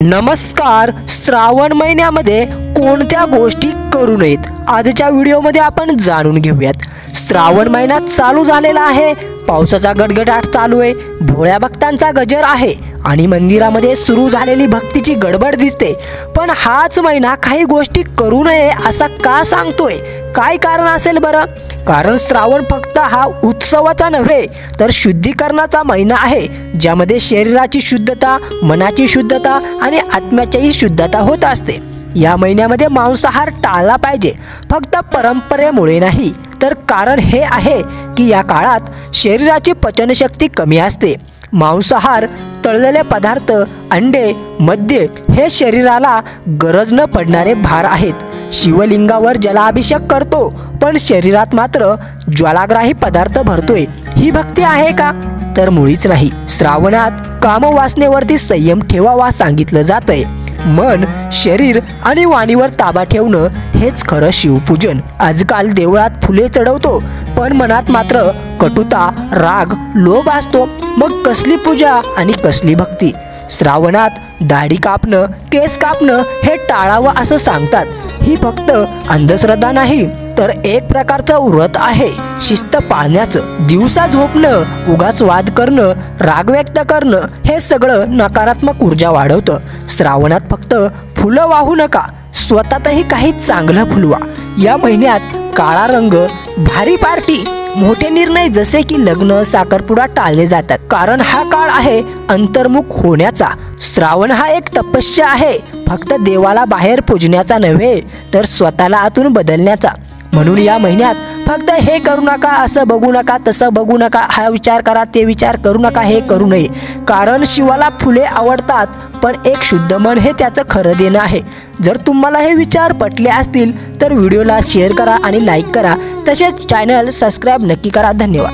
नमस्कार. श्रावण महिन्यामध्ये कोणत्या गोष्टी करू नयेत आजच्या व्हिडिओमध्ये आपण जाणून घेऊयात. श्रावण महिना चालू झालेला आहे. पावसाचा गडगडाट चालू आहे. भोळ्या भक्तांचा गजर आहे आणि मंदिरामध्ये सुरू झालेली भक्तीची गडबड दिसते. पण हाच महिना काही गोष्टी करू नये असा का सांगतोय? काय कारण असेल बरं? कारण श्रावण फक्त हा उत्सवाचा नव्हे तर शुद्धीकरणाचा महिना आहे, ज्यामध्ये शरीराची शुद्धता, मनाची शुद्धता आणि आत्म्याचीही शुद्धता होत असते. या महिन्यामध्ये मांसाहार टाळला पाहिजे, फक्त परंपरेमुळे नाही, तर कारण हे आहे की या काळात शरीराची पचनशक्ती कमी असते. मांसाहार, तळलेले पदार्थ, अंडे, मद्य हे शरीराला गरज न पडणारे भार आहेत. शिवलिंगावर जलाभिषेक करतो, पण शरीरात मात्र ज्वालाग्राही पदार्थ भरतोय. ही भक्ती आहे का? तर मुळीच नाही. श्रावणात कामवासनेवरती संयम ठेवावा सांगितलं जातंय. मन, शरीर आणि वाणीवर ताबा ठेवणं हेच खरं शिवपूजन. आजकाल देवळात फुले चढवतो, पण मनात मात्र कटुता, राग, लोभ असतो. मग कसली पूजा आणि कसली भक्ती? श्रावणात दाढी कापणं, केस कापणं हे टाळावं असं सांगतात. ही फक्त अंधश्रद्धा नाही, तर एक प्रकारचं व्रत आहे शिस्त पाळण्याचं. दिवसा झोपणं, उगाच वाद करणं, राग व्यक्त करणं हे सगळं नकारात्मक ऊर्जा वाढवतं. श्रावणात फक्त फुलं वाहू नका, स्वतःतही काही चांगलं फुलवा. या महिन्यात काळा रंग, भारी पार्टी, मोठे निर्णय जसे की लग्न, साखरपुडा टाळले जातात, कारण हा काळ आहे अंतर्मुख होण्याचा. श्रावण हा एक तपस्या आहे, फक्त देवाला बाहेर पूजण्याचा नव्हे तर स्वतःला आतून बदलण्याचा. म्हणून या महिन्यात फक्त हे करू नका, असं बघू नका, तसं बघू नका, हा विचार करा, ते विचार करू नका, हे करू नये. कारण शिवाला फुले आवडतात, पण एक शुद्ध मन हे त्याचं खरं देणं आहे. जर तुम्हाला हे विचार पटले असतील तर व्हिडिओला शेअर करा आणि लाईक करा. तसेच चॅनल सबस्क्राईब नक्की करा. धन्यवाद.